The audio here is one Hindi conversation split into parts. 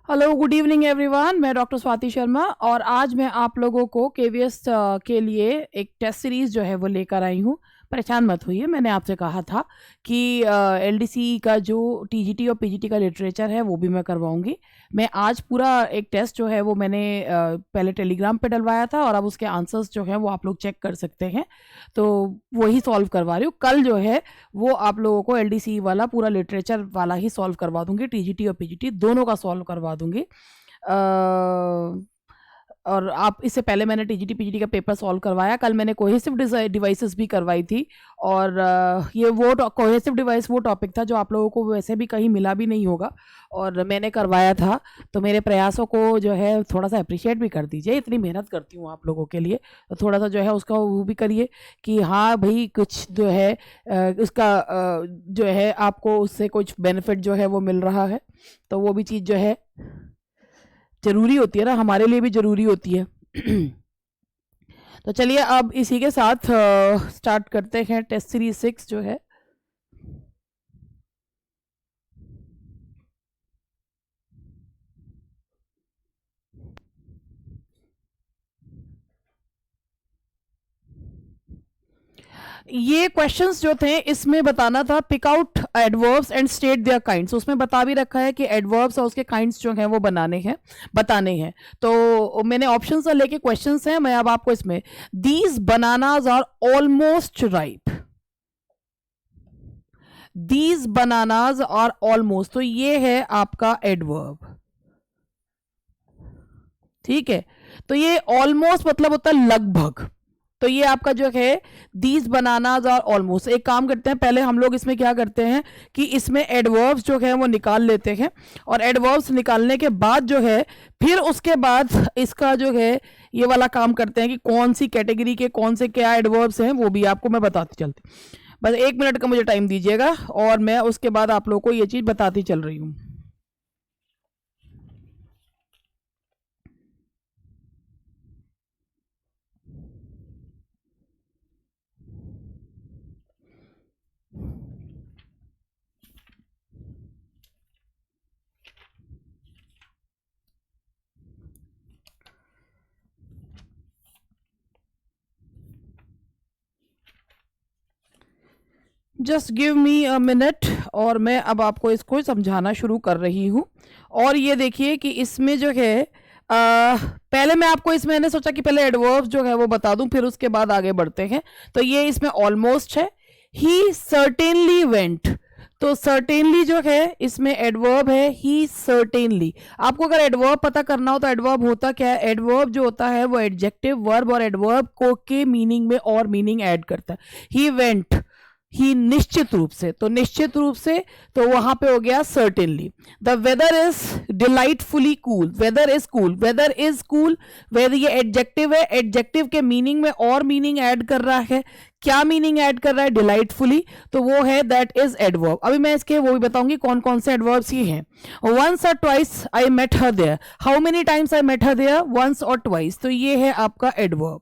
Hello, good evening everyone. मैं डॉक्टर स्वाति शर्मा और आज मैं आप लोगों को केवीएस के लिए एक टेस्ट सीरीज़ जो है वो लेकर आई हूँ। परेशान मत होइए, मैंने आपसे कहा था कि एलडीसी का जो टीजीटी और पीजीटी का लिटरेचर है वो भी मैं करवाऊँगी। मैं आज पूरा एक टेस्ट जो है वो मैंने पहले टेलीग्राम पे डलवाया था और अब उसके आंसर्स जो हैं वो आप लोग चेक कर सकते हैं, तो वही सॉल्व करवा रही हूँ। कल जो है वो आप लोगों को एलडीसी वाला पूरा लिटरेचर वाला ही सॉल्व करवा दूंगी, टीजीटी और पीजीटी दोनों का सॉल्व करवा दूंगी। और आप इससे पहले मैंने टीजीटी पीजीटी का पेपर सॉल्व करवाया। कल मैंने कोहेसिव डिवाइसेस भी करवाई थी और ये वो कोहेसिव डिवाइस वो टॉपिक था जो आप लोगों को वैसे भी कहीं मिला भी नहीं होगा और मैंने करवाया था। तो मेरे प्रयासों को जो है थोड़ा सा अप्रिशिएट भी कर दीजिए, इतनी मेहनत करती हूँ आप लोगों के लिए, तो थोड़ा सा जो है उसका वो भी करिए कि हाँ भाई कुछ जो है उसका जो है आपको उससे कुछ बेनिफिट जो है वो मिल रहा है, तो वो भी चीज़ जो है ज़रूरी होती है ना, हमारे लिए भी ज़रूरी होती है। तो चलिए अब इसी के साथ स्टार्ट करते हैं टेस्ट सीरीज 6 जो है। ये क्वेश्चंस जो थे इसमें बताना था pick out adverbs and state their kinds. उसमें बता भी रखा है कि एडवर्ब्स और उसके काइंड्स जो हैं वो बताने हैं। तो मैंने ऑप्शंस लेके क्वेश्चंस हैं, मैं अब आपको इसमें these bananas are almost ripe, these bananas are almost, तो ये है आपका एडवर्ब। ठीक है, तो ये ऑलमोस्ट मतलब होता है लगभग, तो ये आपका जो है दीज बनानाज और ऑलमोस्ट। एक काम करते हैं, पहले हम लोग इसमें क्या करते हैं कि इसमें एडवर्ब्स जो है वो निकाल लेते हैं और एडवर्ब्स निकालने के बाद जो है फिर उसके बाद इसका जो है ये वाला काम करते हैं कि कौन सी कैटेगरी के कौन से क्या एडवर्ब्स हैं वो भी आपको मैं बताती चलती। बस 1 मिनट का मुझे टाइम दीजिएगा और मैं उसके बाद आप लोगों को ये चीज़ बताती चल रही हूँ। Just give me a minute और मैं अब आपको इसको समझाना शुरू कर रही हूँ। और ये देखिए कि इसमें जो है पहले मैं आपको इसमें मैंने सोचा कि पहले एडवर्ब्स जो है वो बता दूं फिर उसके बाद आगे बढ़ते हैं। तो ये इसमें ऑलमोस्ट है, ही सर्टेनली वेंट, तो सर्टेनली जो है इसमें एडवर्ब है ही सर्टेनली। आपको अगर एडवर्ब पता करना हो तो एडवर्ब होता क्या है, एडवर्ब जो होता है वो एडजेक्टिव वर्ब और एडवर्ब को के मीनिंग में और मीनिंग ऐड करता है। ही वेंट, ही निश्चित रूप से, तो निश्चित रूप से तो वहां पे हो गया certainly. The weather is delightfully cool, weather is cool, weather is cool, weather ये एडजेक्टिव है, एडजेक्टिव के मीनिंग में और मीनिंग ऐड कर रहा है। क्या मीनिंग ऐड कर रहा है, डिलाइटफुली, तो वो है दैट इज एडवर्ब। अभी मैं इसके वो भी बताऊंगी कौन कौन से एडवर्ब्स ये हैं। Once or twice I met her there, how many times I met her there, once or twice, तो ये है आपका adverb.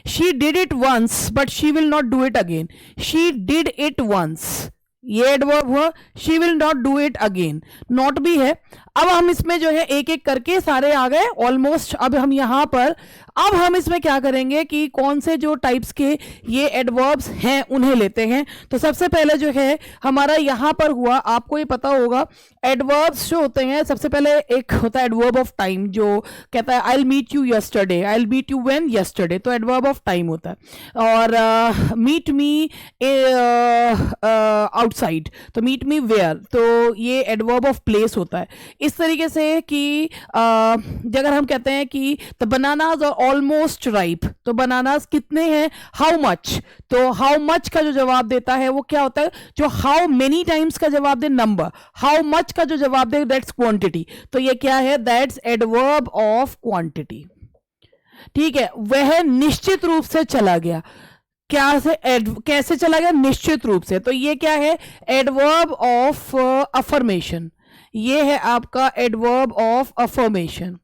She did it once but she will not do it again, she did it once, ये एडवर्ब हुआ। She will not do it again, not भी है। अब हम इसमें जो है एक एक करके सारे आ गए ऑलमोस्ट। अब हम यहां पर अब हम इसमें क्या करेंगे कि कौन से जो टाइप्स के ये एडवर्ब्स हैं उन्हें लेते हैं। तो सबसे पहले जो है हमारा यहां पर हुआ, आपको ये पता होगा एडवर्ब्स जो होते हैं, सबसे पहले एक होता है एडवर्ब ऑफ टाइम जो कहता है I will meet you yesterday, I will meet you when, yesterday, तो एडवर्ब ऑफ टाइम होता है। और मीट मी आउटसाइड, तो मीट मी वेयर, तो ये एडवर्ब ऑफ प्लेस होता है। इस तरीके से कि अगर हम कहते हैं कि the bananas are almost ripe, तो बनानाज कितने हैं, हाउ मच, तो हाउ मच का जो जवाब देता है वो क्या होता है, जो हाउ मेनी टाइम्स का जवाब दे नंबर, हाउ मच का जो जवाब दे दैट्स क्वांटिटी, तो ये क्या है, दैट्स एडवर्ब ऑफ क्वांटिटी। ठीक है, वह निश्चित रूप से चला गया, क्या से कैसे चला गया, निश्चित रूप से, तो ये क्या है, एडवर्ब ऑफ अफर्मेशन, ये है आपका एडवर्ब ऑफ अफर्मेशन।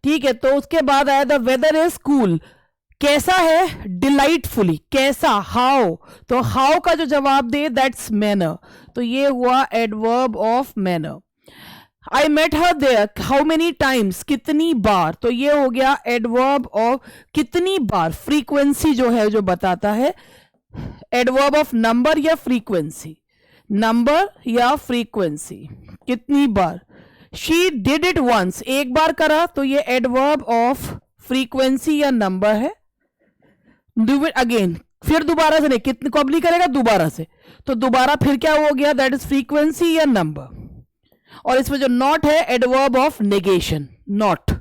ठीक है, तो उसके बाद आया द वेदर इज कूल, कैसा है, डिलाइटफुली, कैसा, हाउ, तो हाउ का जो जवाब दे दैट्स मैनर, तो ये हुआ adverb of manner. I met her there, how many times, कितनी बार। तो ये हो गया एडवर्ब ऑफ कितनी बार, फ्रीक्वेंसी जो है जो बताता है, एडवर्ब ऑफ नंबर या फ्रीक्वेंसी, नंबर या फ्रीक्वेंसी, कितनी बार। शी डिड इट वंस, एक बार करा, तो ये एडवर्ब ऑफ फ्रीक्वेंसी या नंबर है। डू इट अगेन, फिर दोबारा से नहीं, कितने कब नहीं करेगा, दोबारा से, तो दोबारा फिर क्या हो गया, दैट इज फ्रीक्वेंसी या नंबर। और इसमें जो नॉट है, एडवर्ब ऑफ नेगेशन, नॉट,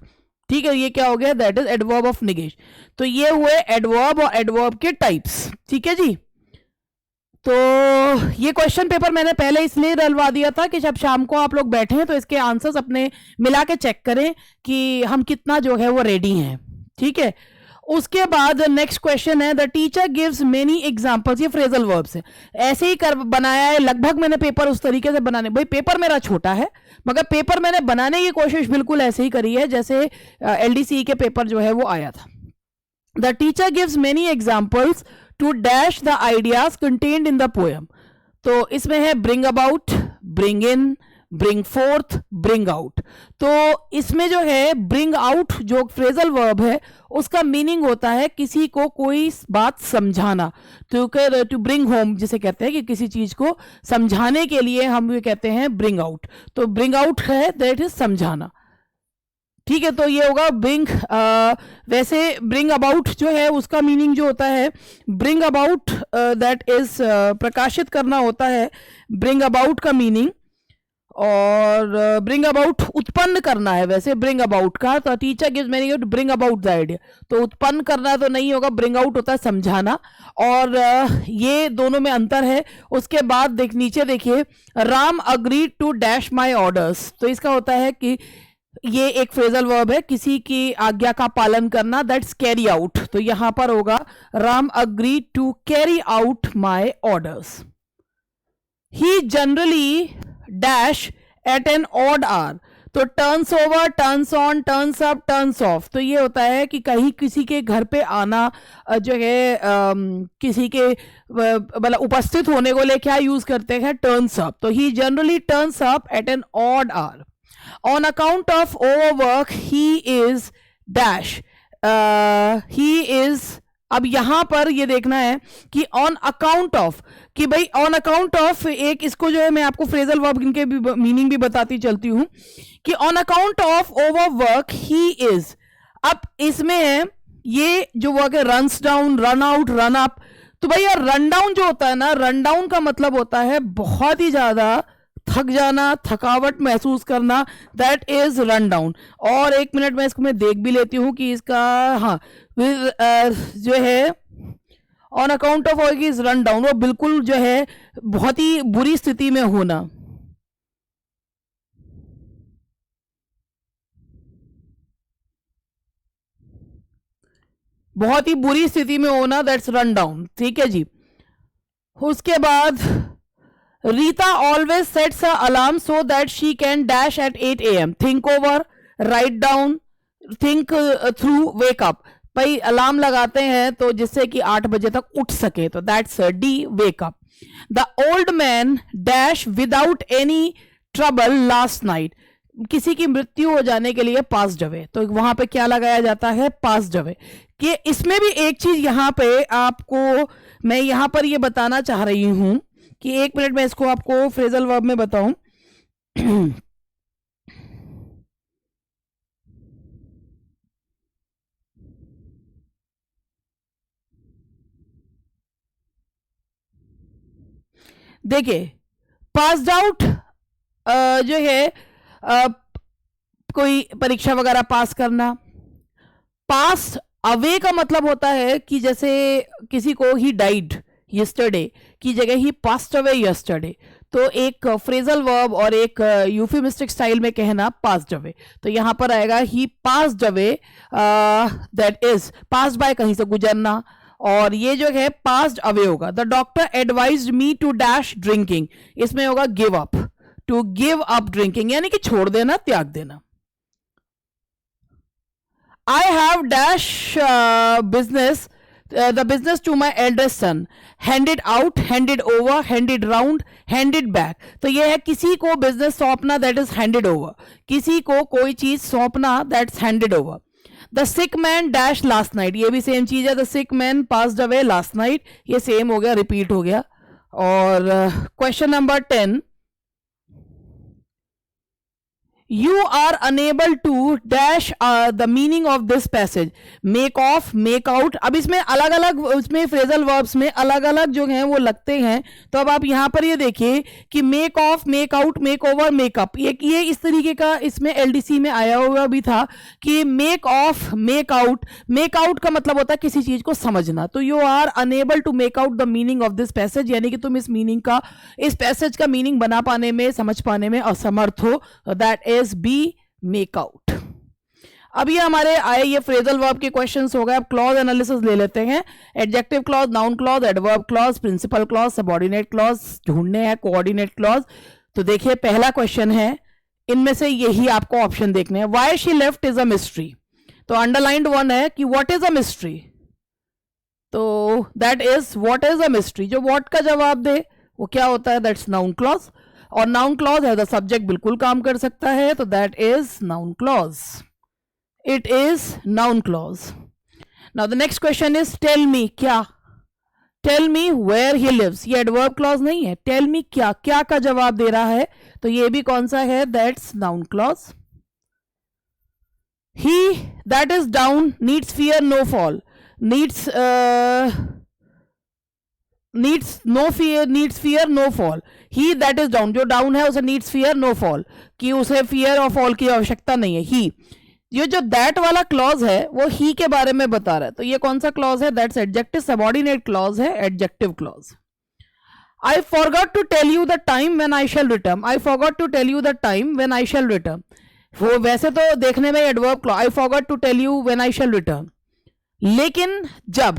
ठीक है, ये क्या हो गया, that is adverb of negation. तो ये हुए एडवर्ब और एडवर्ब के टाइप्स, ठीक है जी। तो ये क्वेश्चन पेपर मैंने पहले इसलिए डलवा दिया था कि जब शाम को आप लोग बैठे हैं तो इसके आंसर्स अपने मिला के चेक करें कि हम कितना जो है वो रेडी हैं, ठीक है। उसके बाद नेक्स्ट क्वेश्चन है, the teacher gives many examples, ये फ्रेजल वर्ब्स है, ऐसे ही कर बनाया है लगभग मैंने पेपर उस तरीके से बनाने, भाई पेपर मेरा छोटा है मगर पेपर मैंने बनाने की कोशिश बिल्कुल ऐसे ही करी है जैसे एलडीसी के पेपर जो है वो आया था। The teacher gives many examples to dash the ideas contained in the poem. तो इसमें है bring about, bring in, bring forth, bring out. तो इसमें जो है ब्रिंग आउट जो फ्रेजल वर्ब है उसका मीनिंग होता है किसी को कोई बात समझाना, तो टू ब्रिंग होम जिसे कहते हैं कि किसी चीज को समझाने के लिए हम ये कहते हैं ब्रिंग आउट। तो ब्रिंग आउट है दैट इज समझाना, ठीक है। तो ये होगा ब्रिंग। वैसे ब्रिंग अबाउट जो है उसका मीनिंग जो होता है, ब्रिंग अबाउट दैट इज प्रकाशित करना होता है, ब्रिंग अबाउट का मीनिंग। और ब्रिंग अबाउट उत्पन्न करना है वैसे ब्रिंग अबाउट का। तो teacher gives many to bring about the idea, तो उत्पन्न करना तो नहीं होगा, ब्रिंग आउट होता है समझाना। और ये दोनों में अंतर है। उसके बाद नीचे देखिए, Ram agreed to dash my orders. तो इसका होता है कि ये एक फ्रेजल वर्ब है, किसी की आज्ञा का पालन करना, दैट्स कैरी आउट। तो यहां पर होगा Ram agreed to carry out my orders. He generally dash at an odd hour. तो turns over, turns on, turns up, turns off. तो ये होता है कि कहीं किसी के घर पे आना जो है किसी के मतलब उपस्थित होने को लिए क्या यूज करते हैं, टर्न्स अप। तो he generally turns up at an odd hour. On account of overwork he is dash, he is, अब यहां पर ये देखना है कि on account of, कि भाई on account of एक इसको जो है मैं आपको फ्रेजल वर्ब इनके भी मीनिंग भी बताती चलती हूं कि on account of overwork he is। अब इसमें है ये जो वर्क है runs down, run out, run up. तो भाई यार रन डाउन जो होता है ना, रन डाउन का मतलब होता है बहुत ही ज्यादा थक जाना, थकावट महसूस करना, दैट इज रन डाउन। और एक मिनट में इसको मैं देख भी लेती हूँ कि इसका हाँ जो है on account of is run down, वो बिल्कुल जो है बहुत ही बुरी स्थिति में होना। बहुत ही बुरी स्थिति में होना, दैट्स रन डाउन, ठीक है जी। उसके बाद Rita always sets her alarm so that she can dash at 8 a.m. Think over, write down, think through, wake up. भाई अलार्म लगाते हैं तो जिससे कि 8 बजे तक उठ सके, तो that's D, wake up. The old man dash without any trouble last night. किसी की मृत्यु हो जाने के लिए पास्ड अवे, तो वहां पे क्या लगाया जाता है, पास्ड अवे। कि इसमें भी एक चीज यहां पे आपको मैं यहां पर ये बताना चाह रही हूं कि एक मिनट में इसको आपको फ्रेजल वर्ब में बताऊं। देखिए पास्ड आउट जो है कोई परीक्षा वगैरह पास करना। पास अवे का मतलब होता है कि जैसे किसी को ही डाइड यस्टरडे की जगह ही पास्ट अवे यस्टरडे। तो एक फ्रेजल वर्ब और एक यूफेमिस्टिक स्टाइल में कहना पास्ड अवे। तो यहां पर आएगा he passed away, that is passed by, कहीं से गुजरना। और ये जो है पास्ड अवे होगा। The doctor advised me to dash drinking, इसमें होगा give up, to give up drinking यानी कि छोड़ देना, त्याग देना। I have dash business the business to my eldest son, handed out, handed over, handed round, handed back. तो ये है किसी को बिजनेस सौंपना, दैट इज हैंडेड ओवर। किसी को कोई चीज सौंपना, that's handed over. The sick man dash last night, ये भी सेम चीज है। The sick man passed away last night, ये सेम हो गया, रिपीट हो गया। और question number 10, you are unable to dash the meaning of this passage, make off, make out। अब इसमें अलग अलग, उसमें फ्रेजल वर्ब्स में अलग अलग जो हैं वो लगते हैं। तो अब आप यहां पर ये देखिए कि make of, make out, make over, makeup, ये इस तरीके का इसमें एलडीसी में आया हुआ भी था कि मेक ऑफ, मेक आउट का मतलब होता है किसी चीज को समझना। तो you are unable to make out the meaning of this passage, यानी कि तुम इस मीनिंग का, इस पैसेज का मीनिंग बना पाने में, समझ पाने में असमर्थ हो। That is be make out. अब ये हमारे आए ये फ्रेजल वर्ब के क्वेश्चंस हो गए। अब क्लॉज एनालिसिस ले लेते हैं। Adjective clause, noun clause, adverb clause, principal clause, subordinate clause ढूंढने हैं, कोऑर्डिनेट क्लॉज। तो देखिए पहला क्वेश्चन है, इनमें से यही आपको ऑप्शन देखने हैं। Why she left is a mystery. तो अंडरलाइंड वन है कि व्हाट इज अ मिस्ट्री, तो that is what is a mystery. जो व्हाट का जवाब दे वो क्या होता है, दैट्स नाउन क्लॉज। और नाउन क्लॉज है द सब्जेक्ट, बिल्कुल काम कर सकता है, तो that is noun clause. It is noun clause. Now the next question is tell me, क्या, tell me where he lives, ये एडवर्ब क्लॉज नहीं है। टेल मी क्या, क्या का जवाब दे रहा है, तो ये भी कौन सा है, that's noun clause. He that is down needs fear no fall, needs fear no fall. He that is down, जो डाउन है उसे नीड्स फियर नो फॉल, कि उसे फियर और फॉल की आवश्यकता नहीं है। ही, ये जो दैट वाला क्लॉज है वो ही के बारे में बता रहा है। तो ये कौन सा क्लॉज है, दैट्स एडजेक्टिव सबऑर्डिनेट क्लॉज है, adjective clause. I forgot to tell you the time when I shall return, I forgot to tell you the time when I shall return. वो वैसे तो देखने में adverb clause, I forgot to tell you when I shall return, लेकिन जब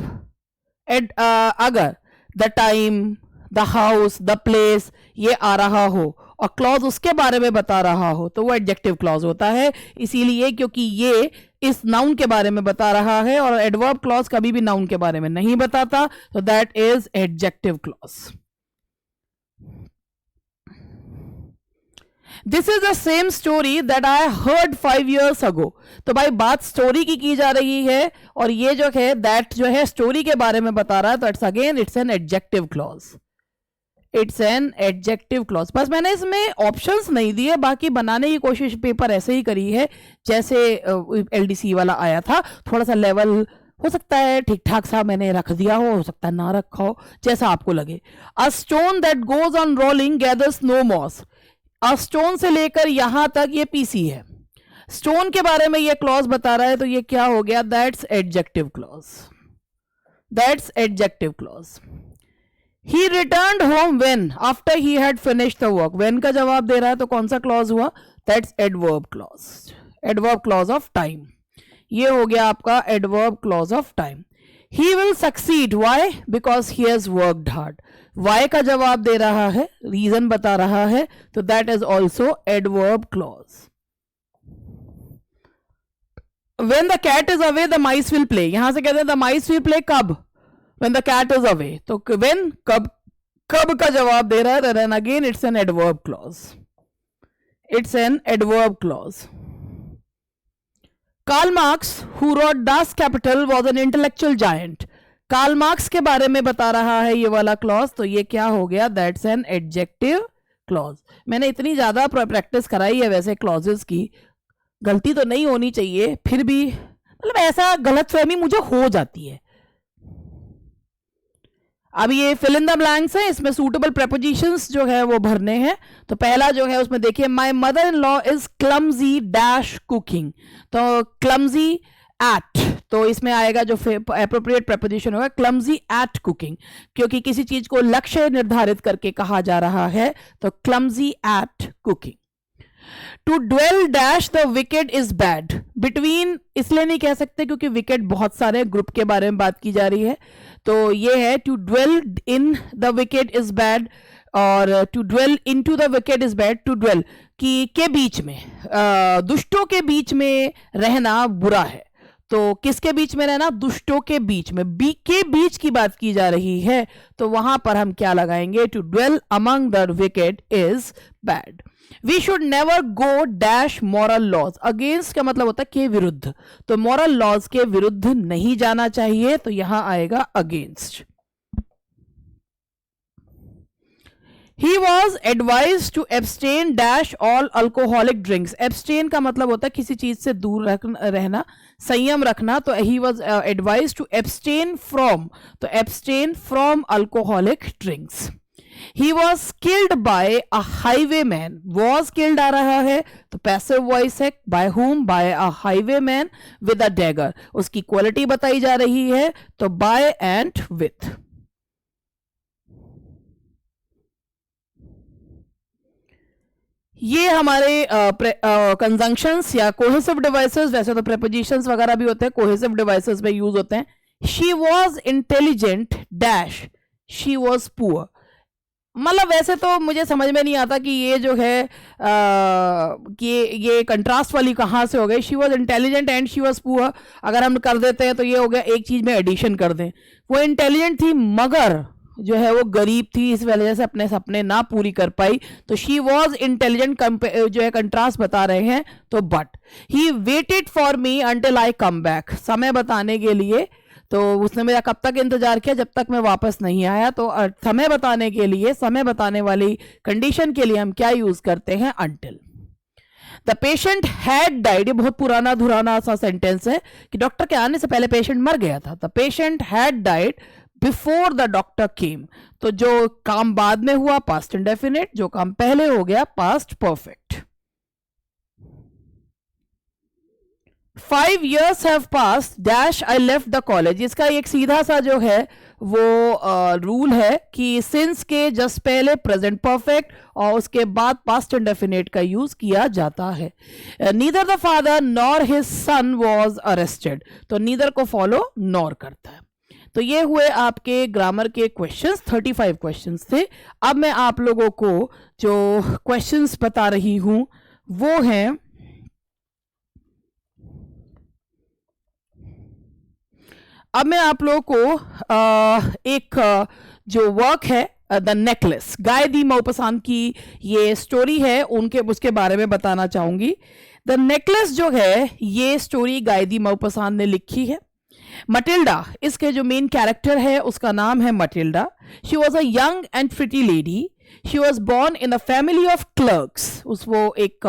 अगर the time, the house, the place ये आ रहा हो और क्लॉज उसके बारे में बता रहा हो, तो वो एडजेक्टिव क्लॉज होता है। इसीलिए क्योंकि ये इस नाउन के बारे में बता रहा है और एडवर्ब क्लॉज कभी भी नाउन के बारे में नहीं बताता, तो that is adjective clause. This is the same story that I heard 5 years ago। तो भाई बात स्टोरी की जा रही है और ये जो है दैट जो है स्टोरी के बारे में बता रहा है, तो it's again it's an adjective clause. It's an adjective clause. बस मैंने इसमें ऑप्शंस नहीं दिए, बाकी बनाने की कोशिश पेपर ऐसे ही करी है जैसे एलडीसी वाला आया था। थोड़ा सा लेवल हो सकता है ठीक ठाक सा मैंने रख दिया हो सकता है ना रखा हो, जैसा आपको लगे। A stone that goes on rolling gathers no moss. A stone से लेकर यहां तक ये पीसी है, स्टोन के बारे में ये क्लॉज बता रहा है, तो ये क्या हो गया, that's adjective clause. That's adjective clause. He returned home when, after he had finished the work। when का जवाब दे रहा है तो कौन सा क्लॉज हुआ, that's adverb clause. Adverb clause of time, ये हो गया आपका adverb clause of time. He will succeed, why? Because he has worked hard। why का जवाब दे रहा है, रीजन बता रहा है, तो that is also adverb clause. When the cat is away the mice will play। यहां से कहते हैं the mice will play कब, when the cat is away। तो when कब का जवाब दे रहा है, then again it's an adverb clause। it's an adverb clause। Karl Marx who wrote Das Kapital was an intellectual giant। Karl Marx के बारे में बता रहा है ये वाला क्लॉज, तो ये क्या हो गया, दैट्स एन एडजेक्टिव क्लॉज। मैंने इतनी ज्यादा प्रैक्टिस कराई है वैसे क्लॉजेस की, गलती तो नहीं होनी चाहिए, फिर भी मतलब ऐसा गलतफहमी मुझे हो जाती है। अब ये फिल इन द ब्लैंक्स है, इसमें सूटेबल प्रेपोजिशंस जो है वो भरने हैं। तो पहला जो है उसमें देखिए, my mother in law is clumsy dash cooking. तो क्लमजी एट, तो इसमें आएगा जो एप्रोप्रिएट प्रेपोजिशन होगा क्लमजी एट कुकिंग, क्योंकि किसी चीज को लक्ष्य निर्धारित करके कहा जा रहा है, तो clumsy at cooking. To dwell dash the wicked is bad. Between इसलिए नहीं कह सकते क्योंकि विकेट बहुत सारे ग्रुप के बारे में बात की जा रही है, तो ये है to dwell in the wicked is bad, और to dwell into the wicked is bad. To dwell की के बीच में, दुष्टों के बीच में रहना बुरा है, तो किसके बीच में रहना? दुष्टों के बीच में, के बीच की बात की जा रही है, तो वहां पर हम क्या लगाएंगे? To dwell among the wicked is bad. We should never go dash moral laws, against का मतलब होता है के विरुद्ध, तो मॉरल लॉज के विरुद्ध नहीं जाना चाहिए, तो यहां आएगा against. He was advised to abstain dash all alcoholic drinks. Abstain का मतलब होता है किसी चीज से दूर रहना, संयम रखना, तो he was advised to abstain from, तो abstain from alcoholic drinks. He was killed by a highwayman. Was killed आ रहा है तो passive voice है, by whom? By a highwayman with a dagger. उसकी क्वालिटी बताई जा रही है, तो by and with. ये हमारे कंजंक्शंस या कोहेसिव डिवाइसेस, वैसे तो प्रेपोजिशंस वगैरह भी होते हैं, कोहेसिव डिवाइसेस में यूज होते हैं। She was intelligent dash she was poor, मतलब वैसे तो मुझे समझ में नहीं आता कि ये जो है ये कंट्रास्ट वाली कहाँ से हो गई। She was intelligent and she was poor, अगर हम कर देते हैं तो ये हो गया एक चीज में एडिशन कर दें। वो इंटेलिजेंट थी मगर जो है वो गरीब थी, इस वजह से अपने सपने ना पूरी कर पाई, तो शी वॉज इंटेलिजेंट जो है कंट्रास्ट बता रहे हैं, तो but he waited for me until I come back, समय बताने के लिए, तो उसने मेरा कब तक इंतजार किया? जब तक मैं वापस नहीं आया। तो समय बताने के लिए, समय बताने वाली कंडीशन के लिए हम क्या यूज करते हैं? Until. The patient had died, ये बहुत पुराना धुराना सा सेंटेंस है कि डॉक्टर के आने से पहले पेशेंट मर गया था। The patient had died before the doctor केम, तो जो काम बाद में हुआ पास्ट इंडेफिनिट, जो काम पहले हो गया past perfect. 5 years have passed dash I left the college, इसका एक सीधा सा जो है वो रूल है कि सिंस के जस्ट पहले प्रेजेंट परफेक्ट और उसके बाद पास्ट इंडेफिनिट का यूज किया जाता है। Neither the father nor his son was arrested, तो नीदर को फॉलो नॉर करता है। तो ये हुए आपके ग्रामर के क्वेश्चंस, 35 क्वेश्चंस थे। अब मैं आप लोगों को जो क्वेश्चंस बता रही हूं वो हैं, अब मैं आप लोगों को एक जो वर्क है द नेकलेस, गाय दी मौपसान की ये स्टोरी है, उसके बारे में बताना चाहूंगी। द नेकलेस जो है ये स्टोरी गाय दी मौपसान ने लिखी है। मटिल्डा, इसके जो मेन कैरेक्टर है उसका नाम है Matilda. She was a young and pretty lady. She was born in a family of clerks, वो एक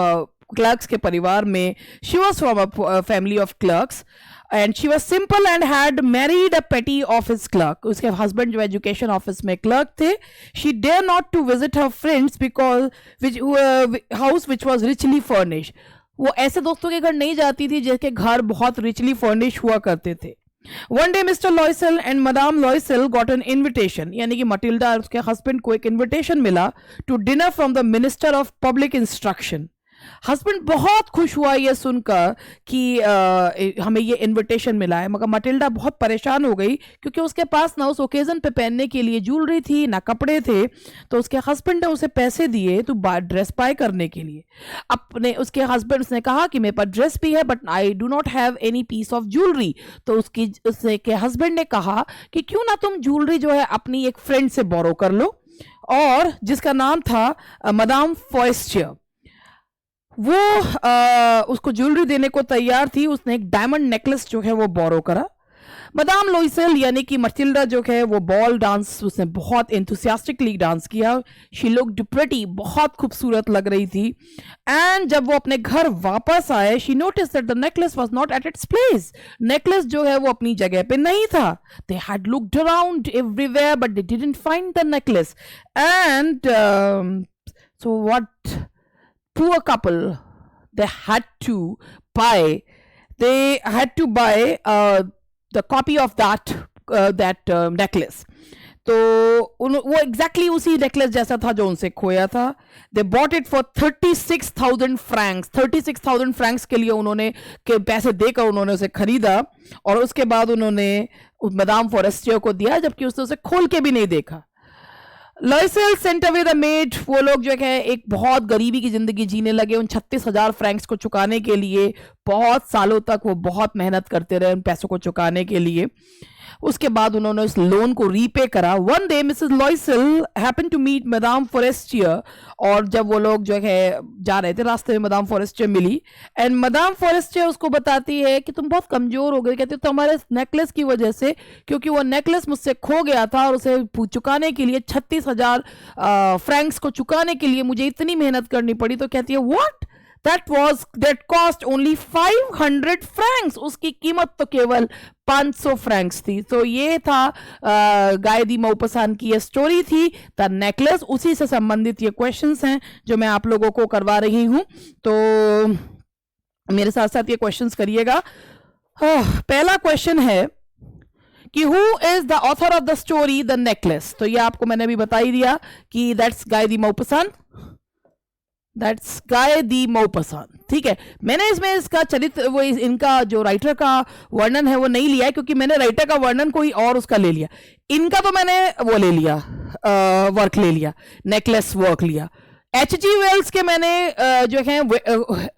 क्लर्क्स के परिवार में, she was from a family of clerks and she was simple and had married a petty office clerk, उसके हस्बैंड जो एजुकेशन ऑफिस में क्लर्क थे। She dare not to visit her friends because house which was richly furnish, वो ऐसे दोस्तों के घर नहीं जाती थी जिसके घर बहुत रिचली फर्निश हुआ करते थे। One day Mr. Loisel and Madame Loisel got an invitation, यानी कि मटिल्डा और उसके हस्बैंड को एक इन्विटेशन मिला to dinner from the minister of public instruction. Husband बहुत खुश हुआ ये सुनकर कि हमें ये इनविटेशन मिला है, मगर मटिल्डा बहुत परेशान हो गई क्योंकि उसके पास ना उस ओकेजन पे पहनने के लिए ज्वेलरी थी ना कपड़े थे। तो उसके हस्बैंड ने उसे पैसे दिए तो ड्रेस बाय करने के लिए। अपने उसके हस्बैंड उसने कहा कि मेरे पास ड्रेस भी है but I do not have any piece of jewellery. तो उसके हस्बैंड ने कहा कि क्यों ना तुम ज्वेलरी जो है अपनी एक फ्रेंड से बोरो कर लो, और जिसका नाम था मदाम फॉयस्टियर। वो उसको ज्वेलरी देने को तैयार थी। उसने एक डायमंड नेकलेस जो है वो बोरो करा। मदाम लोइसेल यानी कि मटिल्डा जो है वो बॉल डांस उसने बहुत एंथुसियास्टिकली डांस किया। शी लुक्ड प्रिटी, बहुत खूबसूरत लग रही थी। एंड जब वो अपने घर वापस आए she notice that the necklace was not at its place. Necklace जो है वो अपनी जगह पे नहीं था। They had looked around everywhere but they didn't find the necklace. And so what poor couple, they had to buy the copy of that necklace. तो वो एग्जैक्टली उसी नेकलेस जैसा था जो उनसे खोया था। They bought it for 36,000 Franks. 36,000 Franks के लिए उन्होंने के पैसे देकर उन्होंने उसे खरीदा और उसके बाद उन्होंने मदाम फॉरेस्टियर को दिया, जबकि उसने उसे खोल के भी नहीं देखा। Loisel Saint away the made, वो लोग जो है एक बहुत गरीबी की जिंदगी जीने लगे उन 36,000 फ्रैंक्स को चुकाने के लिए। बहुत सालों तक वो बहुत मेहनत करते रहे उन पैसों को चुकाने के लिए। उसके बाद उन्होंने उस लोन को रीपे करा। One day Mrs Loisel happen to meet madame Forestier, और जब वो लोग जो है जा रहे थे रास्ते में मैदाम फॉरेस्टियर मिली, एंड मैदाम फॉरेस्टियर उसको बताती है कि तुम बहुत कमजोर हो गए, कहते तो हमारे नेकलेस की वजह से, क्योंकि वो नेकलेस मुझसे खो गया था और उसे चुकाने के लिए 36,000 फ्रैंक्स को चुकाने के लिए मुझे इतनी मेहनत करनी पड़ी। तो कहती है what, that cost only 500 francs, उसकी कीमत तो केवल 500 फ्रैंक्स थी। तो ये था गाय दी मौपसान की ये स्टोरी थी, द नेकलेस। उसी से संबंधित ये क्वेश्चंस हैं जो मैं आप लोगों को करवा रही हूं, तो मेरे साथ साथ ये क्वेश्चंस करिएगा। पहला क्वेश्चन है कि who is the author of the story the necklace. तो ये आपको मैंने अभी बता ही दिया कि दैट्स गाय दी मौपसान, दैट्स गाय दी मौपसान। ठीक है, मैंने इसमें इसका चरित्र वो इनका जो राइटर का वर्णन है वो नहीं लिया है, क्योंकि मैंने राइटर का वर्णन कोई और उसका ले लिया। इनका तो मैंने वो ले लिया, वर्क ले लिया, नेकलेस वर्क लिया। H.G. वेल्स के मैंने जो है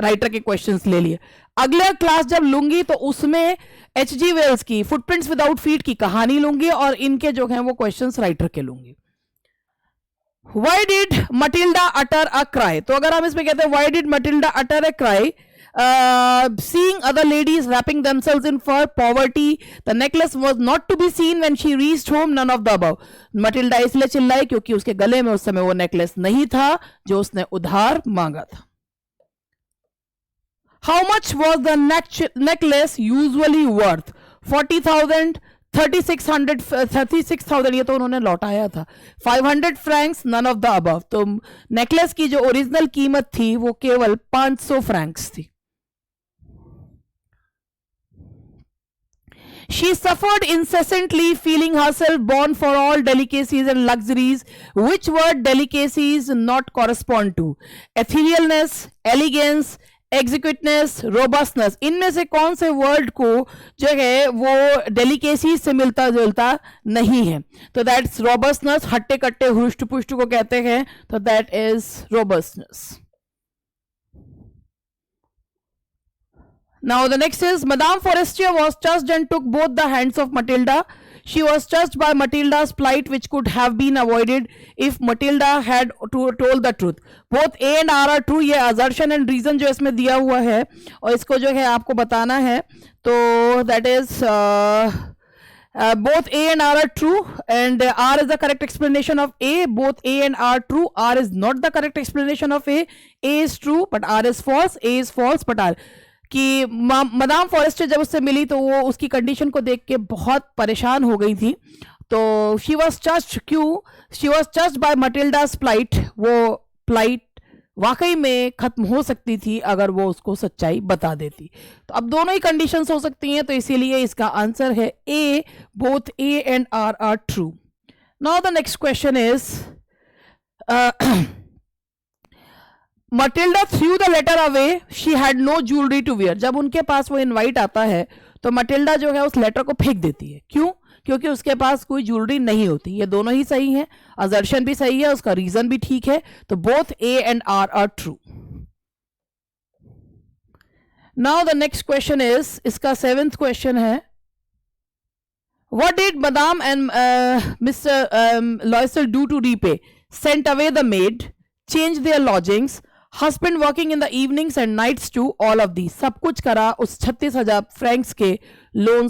राइटर के क्वेश्चंस ले लिए। अगला क्लास जब लूंगी तो उसमें H.G. वेल्स की फुटप्रिंट्स विदाउट फीट की कहानी लूंगी और इनके जो हैं वो क्वेश्चंस राइटर के लूंगी। Why did Matilda utter a cry? तो अगर हम इसमें कहते हैं why did Matilda utter a cry? Seeing other ladies wrapping themselves in fur, poverty, the necklace was not to be seen when she reached home, none of the above. Matilda इसलिए चिल्लाई क्योंकि उसके गले में उस समय वो नेकलेस नहीं था जो उसने उधार मांगा था। How much was the necklace usually worth? 40,000, 36,000 ये तो उन्होंने लौटाया था। 500 francs, none of the above. तो नेकलेस की जो ओरिजिनल कीमत थी वो केवल 500 फ्रैंक्स थी। She suffered incessantly, feeling herself born for all delicacies and luxuries. Which word delicacies not correspond to? Etherealness, elegance, exactness, robustness, इनमें से कौन से वर्ड को जो है वो डेलिकेसी से मिलता जुलता नहीं है? तो दैट्स रोबस्टनेस। हट्टे कट्टे हुष्ट पुष्ट को कहते हैं, तो that is robustness. Now the next is Madame Forestier was touched and took both the hands of Matilda. She was touched by Matilda's plight, which could have been avoided if Matilda had told the truth. Both A and R are true. ये assertion and reason जो इसमें दिया हुआ है और इसको जो है आपको बताना है, तो that is both A and R are true, and R is the correct explanation of A. Both A and R true. R is not the correct explanation of A. A is true, but R is false. A is false, but R. कि मदाम फॉरेस्टर जब उससे मिली तो वो उसकी कंडीशन को देख के बहुत परेशान हो गई थी। तो शी वॉज टच्ड, क्यों? She was touched by Matilda's plight. वो प्लाइट वाकई में खत्म हो सकती थी अगर वो उसको सच्चाई बता देती। तो अब दोनों ही कंडीशंस हो सकती हैं, तो इसीलिए इसका आंसर है A. Both A and R are true. Now the next question is Matilda threw the letter away. She had no jewelry to wear. जब उनके पास वो इनवाइट आता है तो मटिल्डा जो है उस लेटर को फेंक देती है। क्यों? क्योंकि उसके पास कोई ज्वेलरी नहीं होती। ये दोनों ही सही है, असर्शन भी सही है, उसका रीजन भी ठीक है। तो both A and R are true. Now the next question is, इसका 7th क्वेश्चन है, What did Madame and Mr. Loisel do to repay? Sent away the maid, change their lodgings, husband working in the evenings and nights too, all of these। सब कुछ करा उस 36,000 फ्रैंक्स के लोन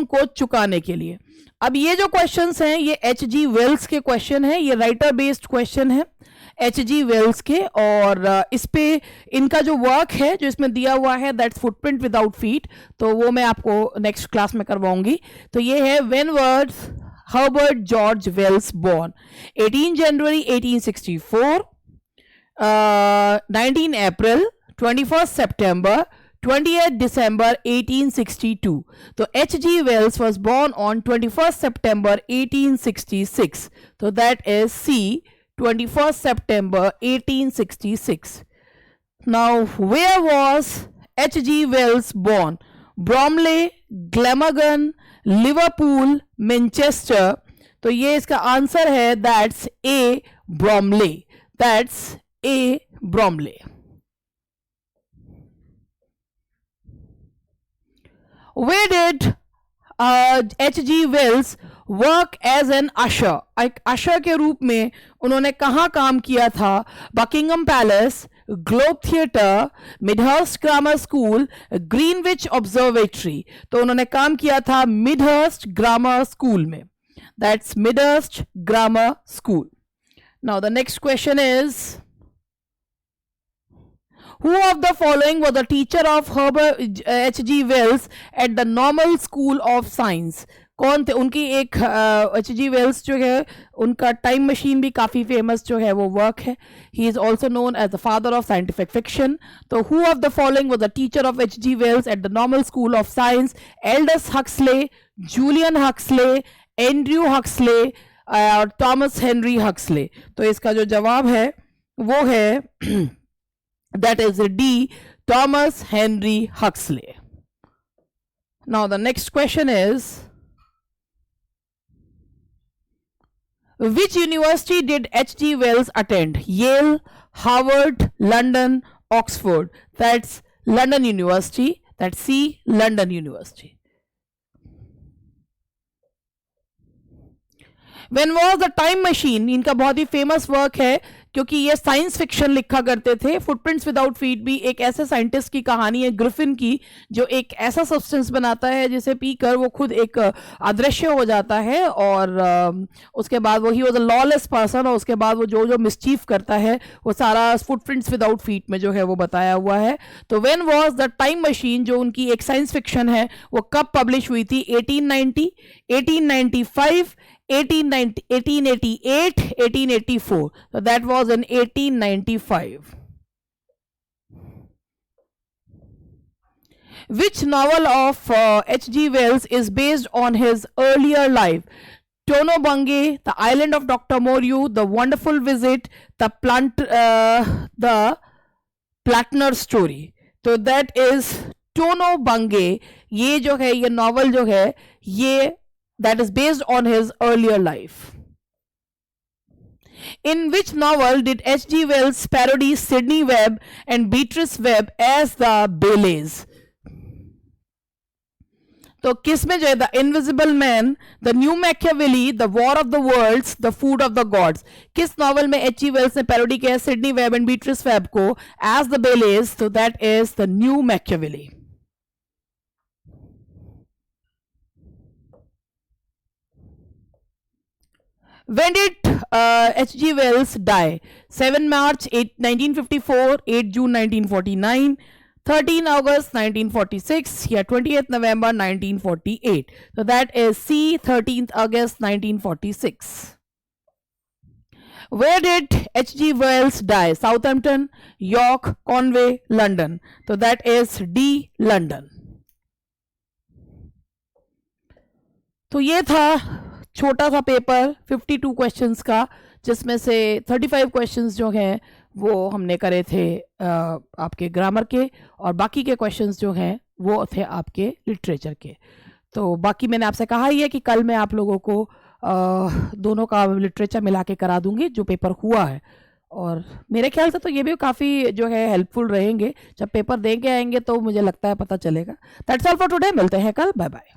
को चुकाने के लिए। अब ये जो क्वेश्चंस हैं ये H.G. वेल्स के क्वेश्चन हैं, ये राइटर बेस्ड क्वेश्चन है H.G. वेल्स के, और इस पे इनका जो वर्क है जो इसमें दिया हुआ है दैट्स फुटप्रिंट विदाउट फीट, तो वो मैं आपको नेक्स्ट क्लास में करवाऊंगी। तो ये है when was Herbert George Wells born? 18 January 1864, 19 April, 21 September, 28 December 1862. तो H.G. Wells was born on 21st September 1866. So that is C, 21st September 1866. Now, where was H.G. Wells born? Bromley, Glamorgan, Liverpool, Manchester. तो ये इसका आंसर है, that's a Bromley, that's a Bromley. Where did H.G. Wells work as an usher, एक अशर के रूप में उन्होंने कहाँ काम किया था? Buckingham Palace, Globe Theatre, Midhurst Grammar School, Greenwich Observatory. तो उन्होंने काम किया था मिडहर्स्ट ग्रामर स्कूल में. That's Midhurst Grammar School. Now the next question is, who of the following was the teacher of Herbert H.G. Wells at the Normal School of Science? कौन थे उनकी? एक H.G. Wells जो है उनका टाइम मशीन भी काफ़ी फेमस जो है वो वर्क है. He is also known as the father of scientific fiction. तो who of the following was the teacher of H.G. Wells at the Normal School of Science? Aldous Huxley, Julian Huxley, Andrew Huxley और थॉमस हेनरी हक्सले. तो इसका जो जवाब है वो है that is D, Thomas Henry Huxley. Now the next question is, which university did H.G. Wells attend? Yale, Harvard, London, Oxford. That's London University. That's C, London University. When was the time machine? इनका बहुत ही फेमस वर्क है क्योंकि ये साइंस फिक्शन लिखा करते थे. फुटप्रिंट्स विदाउट फीट भी एक ऐसे साइंटिस्ट की कहानी है, ग्रिफिन की, जो एक ऐसा सब्सटेंस बनाता है जिसे पीकर वो खुद एक अदृश्य हो जाता है और उसके बाद वो he was a lawless person, और उसके बाद वो जो जो मिसचीफ करता है वो सारा फुटप्रिंट्स विदाउट फीट में जो है वो बताया हुआ है. तो when was the time machine, जो उनकी एक साइंस फिक्शन है, वो कब पब्लिश हुई थी? 1890, 1895, 1888, 1884. So that was in 1895. Which novel of H.G. Wells is based on his earlier life? Tono Bungay, The Island of Dr. Moreau, The Wonderful Visit, The Platner Story. तो that is Tono Bungay. ये जो है, ये नॉवल जो है, ये that is based on his earlier life. In which novel did H.G. Wells parody Sidney Webb and Beatrice Webb as the Baileys? तो किस में जो है, the invisible man, the new Machiavelli, the war of the worlds, the food of the gods, किस नॉवल में H.G. वेल्स ने पैरोडी किया Sidney Webb and Beatrice Webb को एज द बेलेज? तो that is the new Machiavelli. When did H.G. Wells die? 7 March 1954, 8 June 1949, 13 August 1946, या 20th November 1948. So that is C, 13th August 1946. Where did H.G. Wells die? Southampton, York, Conway, London. So that is D, London. तो ये था छोटा सा पेपर 52 क्वेश्चंस का, जिसमें से 35 क्वेश्चंस जो हैं वो हमने करे थे आपके ग्रामर के, और बाकी के क्वेश्चंस जो हैं वो थे आपके लिटरेचर के. तो बाकी मैंने आपसे कहा ही है कि कल मैं आप लोगों को दोनों का लिटरेचर मिला के करा दूंगी जो पेपर हुआ है, और मेरे ख्याल से तो ये भी काफ़ी जो है हेल्पफुल रहेंगे. जब पेपर दे के आएंगे तो मुझे लगता है पता चलेगा. That's all for today. मिलते हैं कल. Bye bye.